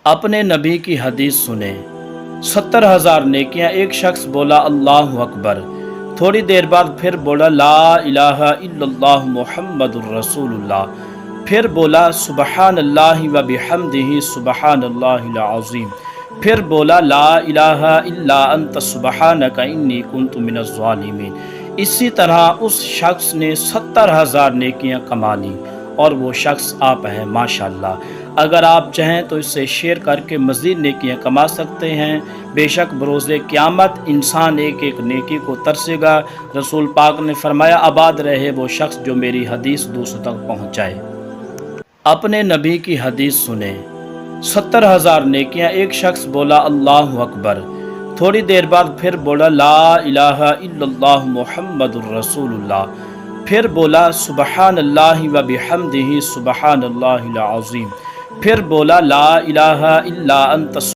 اپنے نبی کی حدیث سنیں۔ 70,000 نیکیاں۔ ایک شخص بولا اللہ اکبر، تھوڑی دیر بعد پھر بولا لا الہ الا اللہ محمد الرسول اللہ، پھر بولا سبحان اللہ و بحمدہ سبحان اللہ العظیم، پھر بولا لا الہ الا انت سبحانک انی کنت من الظالمین۔ اسی طرح اس شخص نے 70,000 نیکیاں کما لی، اور وہ شخص آپ ہیں ماشاءاللہ۔ اگر آپ چاہیں تو اس سے شیئر کر کے مزید نیکیاں کما سکتے ہیں۔ بے شک بروز قیامت انسان ایک ایک نیکی کو ترسے گا۔ رسول پاک نے فرمایا آباد رہے وہ شخص جو میری حدیث دوسروں تک پہنچائے۔ اپنے نبی کی حدیث سنیں۔ 70,000 نیکیاں۔ ایک شخص بولا اللہ اکبر، تھوڑی دیر بعد پھر بولا لا الہ الا اللہ محمد الرسول اللہ، پھر بولا سبحان اللہ و بحمدہ سبحان اللہ العظیم، پھر بولا لا الہ الا انت